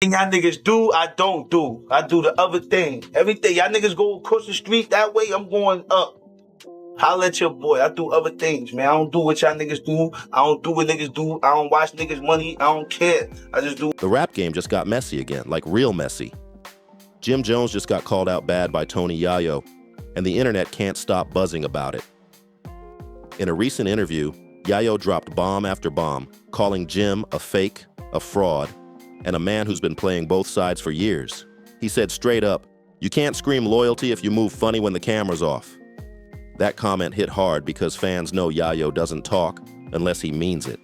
Y'all niggas do, I don't do. I do the other thing. Everything. Y'all niggas go across the street that way, I'm going up. Holla at your boy. I do other things, man. I don't do what y'all niggas do. I don't do what niggas do. I don't watch niggas' money. I don't care. I just do. The rap game just got messy again, like real messy. Jim Jones just got called out bad by Tony Yayo, and the internet can't stop buzzing about it. In a recent interview, Yayo dropped bomb after bomb, calling Jim a fake, a fraud, and a man who's been playing both sides for years. He said straight up, "You can't scream loyalty if you move funny when the camera's off." That comment hit hard because fans know Yayo doesn't talk unless he means it.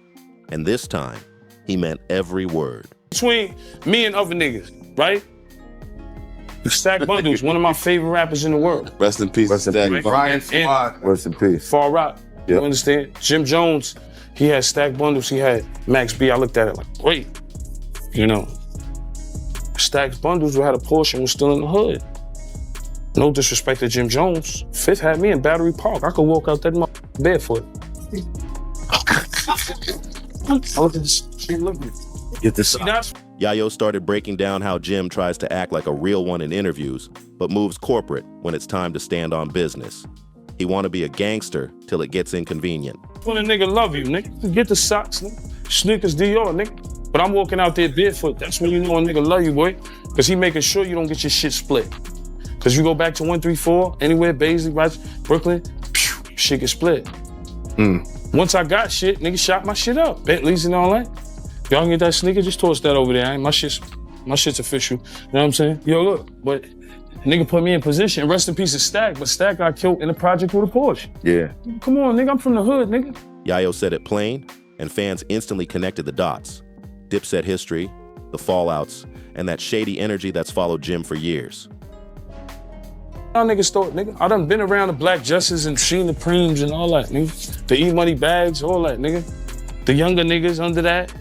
And this time, he meant every word. Between me and other niggas, right? Stack Bundles, one of my favorite rappers in the world. Rest in peace. Rest in peace. Brian. Rest in peace. Far Rock, Yep. you understand? Jim Jones, he had Stack Bundles, he had Max B. I looked at it like, wait, you know. Stack Bundles had a Porsche and was still in the hood. No disrespect to Jim Jones. Fifth had me in Battery Park. I could walk out that barefoot. I look at this. Get this. Yayo started breaking down how Jim tries to act like a real one in interviews, but moves corporate when it's time to stand on business. He want to be a gangster till it gets inconvenient. When a nigga love you, nigga, get the socks, nigga. Sneakers, Dior, nigga. But I'm walking out there barefoot. That's when you know a nigga love you, boy. Because he making sure you don't get your shit split. Because you go back to 134, anywhere, Baisley, right, Brooklyn, shit get split. Once I got shit, nigga shot my shit up. Bentleys and all that. Y'all can get that sneaker, just toss that over there. My shit's official. You know what I'm saying? Yo, look, but nigga put me in position. Rest in peace of Stack, but Stack got killed in a project with a Porsche. Yeah. Come on, nigga, I'm from the hood, nigga. Yayo said it plain, and fans instantly connected the dots. Dipset history, the fallouts, and that shady energy that's followed Jim for years. Y'all niggas thought, nigga, I done been around the Black Justice and seen the Preems and all that, nigga. The E-Money bags, all that, nigga. The younger niggas under that.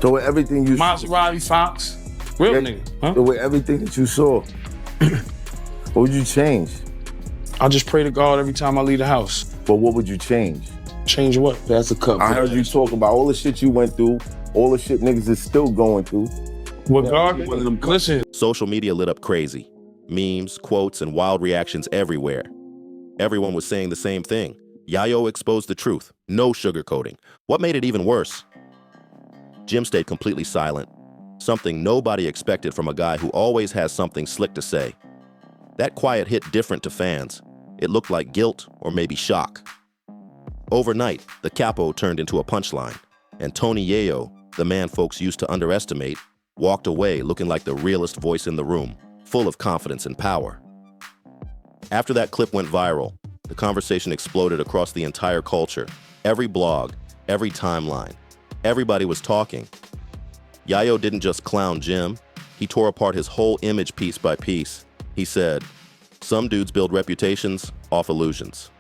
So with everything you Maserati Fox. Real nigga, huh? So with everything that you saw, what would you change? I just pray to God every time I leave the house. But what would you change? Change what? That's a cup. I heard you talk about all the shit you went through, all the shit niggas is still going through. What God? Listen. Social media lit up crazy. Memes, quotes, and wild reactions everywhere. Everyone was saying the same thing. Yayo exposed the truth. No sugarcoating. What made it even worse? Jim stayed completely silent. Something nobody expected from a guy who always has something slick to say. That quiet hit different to fans. It looked like guilt or maybe shock. Overnight, the capo turned into a punchline, and Tony Yayo, the man folks used to underestimate, walked away looking like the realest voice in the room, full of confidence and power. After that clip went viral, the conversation exploded across the entire culture. Every blog, every timeline, everybody was talking. Yayo didn't just clown Jim, he tore apart his whole image piece by piece. He said, "Some dudes build reputations off illusions."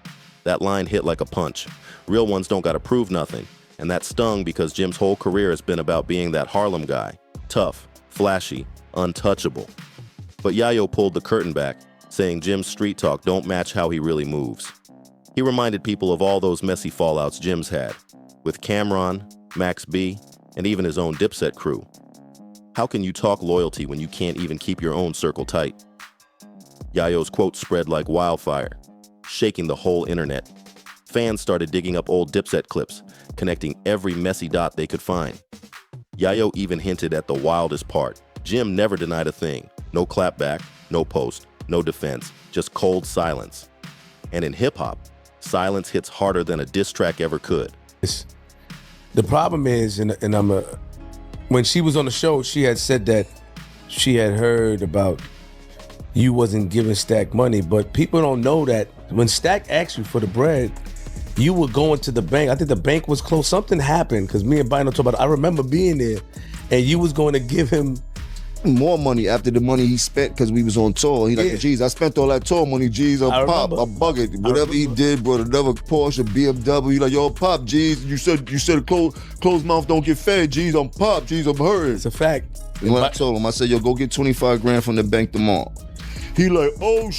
That line hit like a punch. Real ones don't gotta prove nothing, and that stung because Jim's whole career has been about being that Harlem guy. Tough, flashy, untouchable. But Yayo pulled the curtain back, saying Jim's street talk don't match how he really moves. He reminded people of all those messy fallouts Jim's had, with Cameron, Max B, and even his own Dipset crew. How can you talk loyalty when you can't even keep your own circle tight? Yayo's quote spread like wildfire, shaking the whole internet. Fans started digging up old Dipset clips, connecting every messy dot they could find. Yayo even hinted at the wildest part. Jim never denied a thing. No clapback, no post, no defense, just cold silence. And in hip-hop, silence hits harder than a diss track ever could. The problem is, when she was on the show, she had said that she had heard about you wasn't giving Stack money, but people don't know that when Stack asked you for the bread, you were going to the bank. I think the bank was closed. Something happened, because me and Bino talked about it. I remember being there, and you was going to give him more money after the money he spent because we was on tour. He like, geez, I spent all that tour money, geez, on Pop, I bug it. Whatever he did, brought another Porsche, BMW. He like, yo, Pop, geez, you said closed mouth don't get fed, geez, I'm Pop, geez, I'm hurting. It's a fact. And when I told him, I said, yo, go get 25 grand from the bank tomorrow. He like, oh,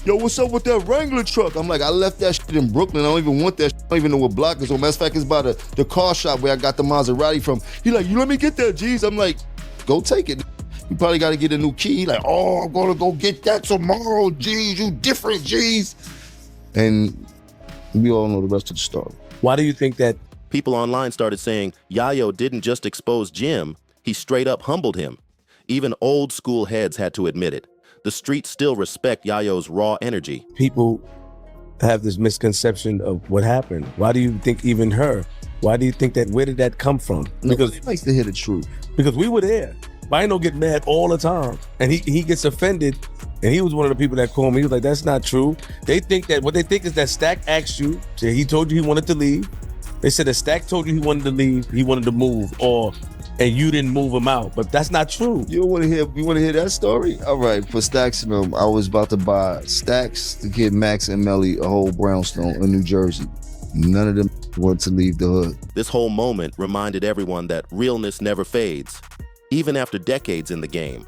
yo, what's up with that Wrangler truck? I'm like, I left that shit in Brooklyn. I don't even want that shit. I don't even know what block it's on. Matter of fact, it's by the car shop where I got the Maserati from. He like, you let me get that, G's. I'm like, go take it. You probably got to get a new key. He like, oh, I'm going to go get that tomorrow, G's. You different, G's. And we all know the rest of the story. Why do you think that? People online started saying Yayo didn't just expose Jim, he straight up humbled him. Even old school heads had to admit it. The streets still respect Yayo's raw energy. People have this misconception of what happened. Why do you think even her? Why do you think that? Where did that come from? Because he likes to hear the truth. Because we were there. Bino get mad all the time, and he gets offended. And he was one of the people that called me. He was like, "That's not true." They think that what they think is that Stack asked you. So he told you he wanted to leave. They said that Stack told you he wanted to leave. He wanted to move, and you didn't move him out. But that's not true. You want to hear that story? All right, for Stacks and them, I was about to buy Stacks to get Max and Melly a whole brownstone in New Jersey. None of them wanted to leave the hood. This whole moment reminded everyone that realness never fades, even after decades in the game.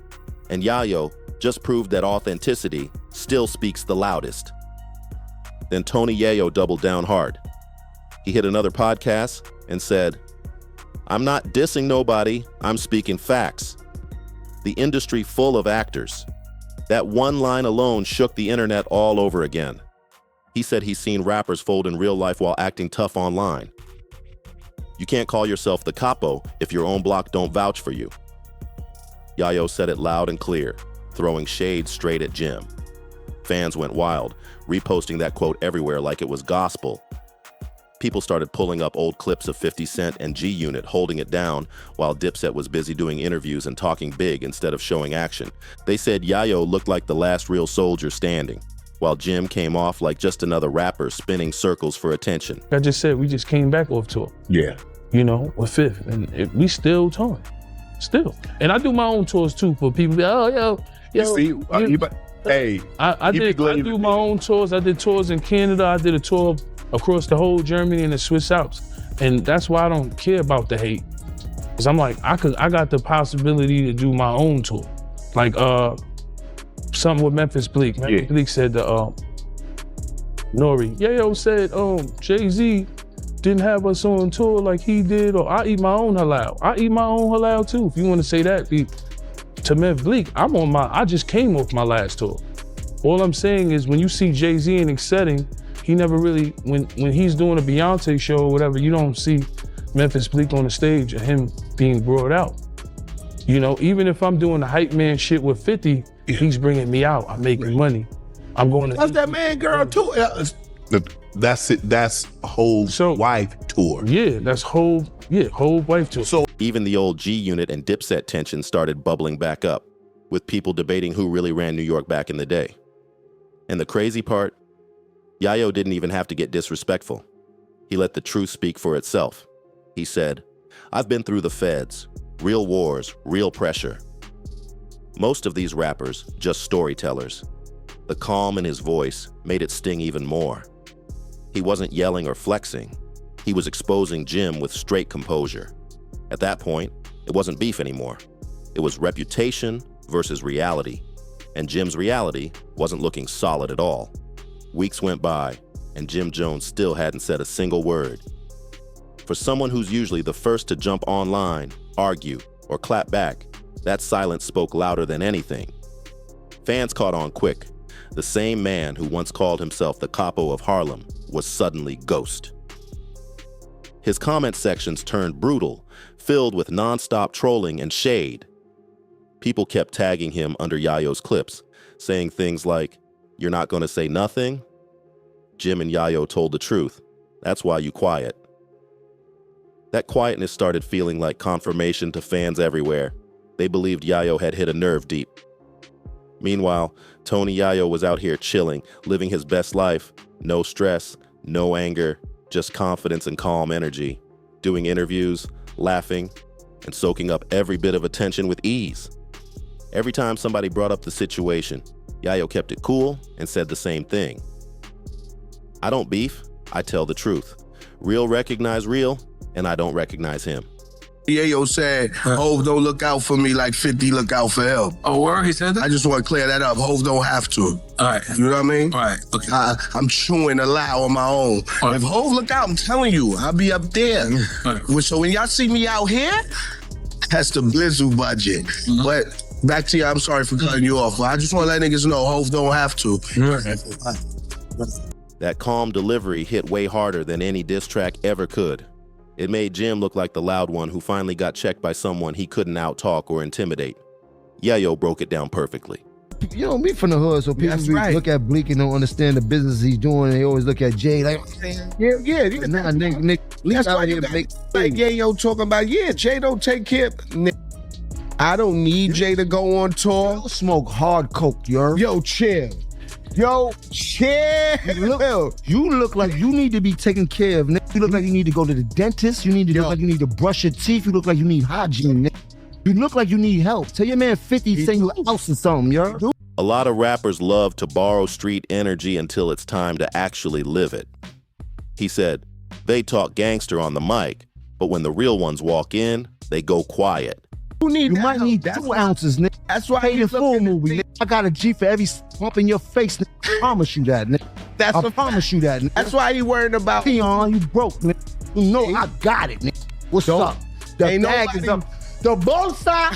And Yayo just proved that authenticity still speaks the loudest. Then Tony Yayo doubled down hard. He hit another podcast and said, "I'm not dissing nobody, I'm speaking facts. The industry full of actors." That one line alone shook the internet all over again. He said he's seen rappers fold in real life while acting tough online. You can't call yourself the capo if your own block don't vouch for you. Yayo said it loud and clear, throwing shade straight at Jim. Fans went wild, reposting that quote everywhere like it was gospel. People started pulling up old clips of 50 Cent and G-Unit holding it down while Dipset was busy doing interviews and talking big instead of showing action. They said Yayo looked like the last real soldier standing, while Jim came off like just another rapper spinning circles for attention. I just said, we just came back off tour. Yeah. You know, with Fifth, and we still touring. Still. And I do my own tours too for people. Oh, yo. You see, hey. I do my own tours. I did tours in Canada. I did a tour across the whole Germany and the Swiss Alps. And that's why I don't care about the hate. Cause I'm like, I got the possibility to do my own tour. Like something with Memphis Bleak. Memphis Bleak said Nori. Yayo said, Jay-Z didn't have us on tour like he did, or I eat my own halal. I eat my own halal too. If you want to say that, to Memphis Bleak, I just came off my last tour. All I'm saying is when you see Jay-Z in a setting, he never really, when he's doing a Beyonce show or whatever, you don't see Memphis Bleak on the stage and him being brought out. You know, even if I'm doing the hype man shit with 50, he's bringing me out. I'm making money. I'm going to. That's that man girl too. That's it. That's whole wife tour. Yeah, that's whole wife tour. So even the old G-Unit and Dipset tension started bubbling back up, with people debating who really ran New York back in the day. And the crazy part, Yayo didn't even have to get disrespectful. He let the truth speak for itself. He said, "I've been through the feds, real wars, real pressure. Most of these rappers, just storytellers." The calm in his voice made it sting even more. He wasn't yelling or flexing. He was exposing Jim with straight composure. At that point, it wasn't beef anymore. It was reputation versus reality. And Jim's reality wasn't looking solid at all. Weeks went by, and Jim Jones still hadn't said a single word. For someone who's usually the first to jump online, argue, or clap back, that silence spoke louder than anything. Fans caught on quick. The same man who once called himself the capo of Harlem was suddenly ghost. His comment sections turned brutal, filled with nonstop trolling and shade. People kept tagging him under Yayo's clips, saying things like, "You're not gonna say nothing? Jim and Yayo told the truth. That's why you quiet." That quietness started feeling like confirmation to fans everywhere. They believed Yayo had hit a nerve deep. Meanwhile, Tony Yayo was out here chilling, living his best life. No stress, no anger, just confidence and calm energy. Doing interviews, laughing, and soaking up every bit of attention with ease. Every time somebody brought up the situation, Yayo kept it cool and said the same thing. "I don't beef, I tell the truth. Real recognize real, and I don't recognize him." Yayo said, Hov don't look out for me like 50 look out for him. Oh, word? He said that? I just want to clear that up. Hov don't have to. All right. You know what I mean? All right. Okay. I'm chewing a lie on my own. All right. If Hov look out, I'm telling you, I'll be up there. All right. So when y'all see me out here, that's the Blizzle budget. Mm-hmm. But back to you, I'm sorry for cutting you off. But I just want to let niggas know Hov don't have to. That calm delivery hit way harder than any diss track ever could. It made Jim look like the loud one who finally got checked by someone he couldn't out-talk or intimidate. Yayo broke it down perfectly. You know, me from the hood, so people look at Bleak and don't understand the business he's doing. They always look at Jay like, yeah. Nah, Nick, That's why you got like Yayo talking about, Jay don't take care of I don't need Jay to go on tour. Don't smoke hard coke, yo. Yo, chill. You look like you need to be taken care of, Nick. You look like you need to go to the dentist. You need to look like you need to brush your teeth. You look like you need hygiene, Nick. You look like you need help. Tell your man 50 send you a house or something, yo. A lot of rappers love to borrow street energy until it's time to actually live it. He said, they talk gangster on the mic, but when the real ones walk in, they go quiet. You might need 2 ounces, Nick. That's why Paid in full movie, Nick. I got a G for every bump in your face, Nick. I promise you that, Nick. I promise you that, Nick. That's why he worried about Peon, you broke, Nick. You know I got it, Nick. What's up? The ain't bag is up. The both side.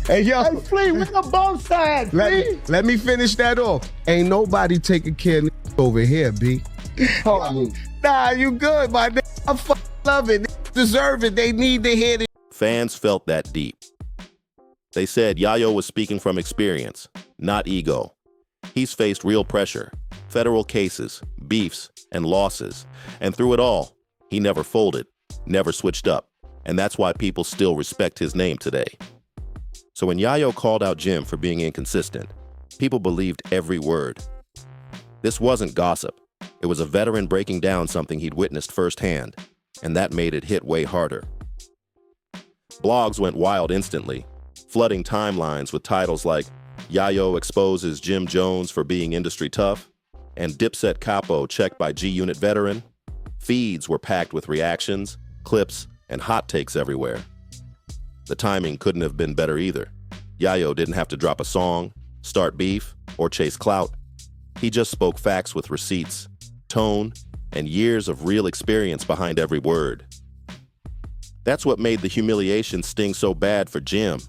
Hey, yo. Hey, Flea, where the both side, Flea? Let me finish that off. Ain't nobody taking care of over here, B. Nah, you good, my nigga. I love it. They deserve it. They need to hear it. Fans felt that deep. They said Yayo was speaking from experience, not ego. He's faced real pressure, federal cases, beefs, and losses. And through it all, he never folded, never switched up. And that's why people still respect his name today. So when Yayo called out Jim for being inconsistent, people believed every word. This wasn't gossip. It was a veteran breaking down something he'd witnessed firsthand, and that made it hit way harder. Blogs went wild instantly, flooding timelines with titles like Yayo exposes Jim Jones for being industry tough, and Dipset Capo checked by G-Unit veteran. Feeds were packed with reactions, clips, and hot takes everywhere. The timing couldn't have been better either. Yayo didn't have to drop a song, start beef, or chase clout. He just spoke facts with receipts, tone, and years of real experience behind every word. That's what made the humiliation sting so bad for Jim.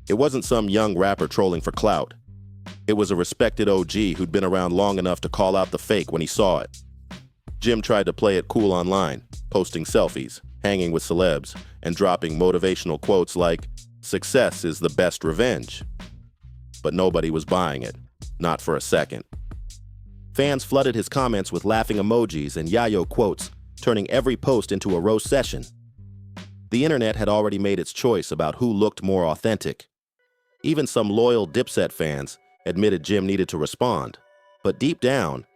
It wasn't some young rapper trolling for clout. It was a respected OG who'd been around long enough to call out the fake when he saw it. Jim tried to play it cool online, posting selfies, hanging with celebs, and dropping motivational quotes like, "Success is the best revenge." But nobody was buying it, not for a second. Fans flooded his comments with laughing emojis and Yayo quotes, turning every post into a roast session. The internet had already made its choice about who looked more authentic. Even some loyal Dipset fans admitted Jim needed to respond, but deep down,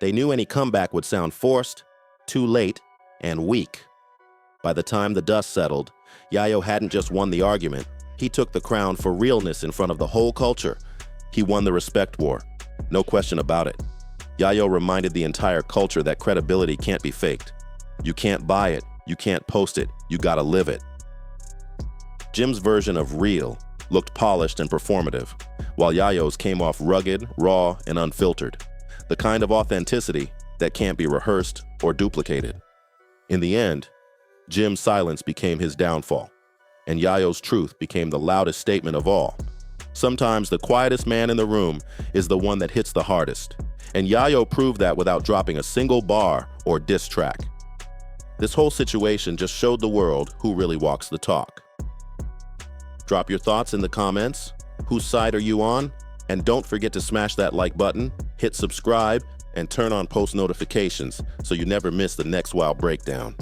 they knew any comeback would sound forced, too late, and weak. By the time the dust settled, Yayo hadn't just won the argument, he took the crown for realness in front of the whole culture. He won the respect war, no question about it. Yayo reminded the entire culture that credibility can't be faked. You can't buy it, you can't post it, you gotta live it. Jim's version of real looked polished and performative, while Yayo's came off rugged, raw, and unfiltered. The kind of authenticity that can't be rehearsed or duplicated. In the end, Jim's silence became his downfall, and Yayo's truth became the loudest statement of all. Sometimes the quietest man in the room is the one that hits the hardest, and Yayo proved that without dropping a single bar or diss track. This whole situation just showed the world who really walks the talk. Drop your thoughts in the comments. Whose side are you on? And don't forget to smash that like button, hit subscribe, and turn on post notifications so you never miss the next wild breakdown.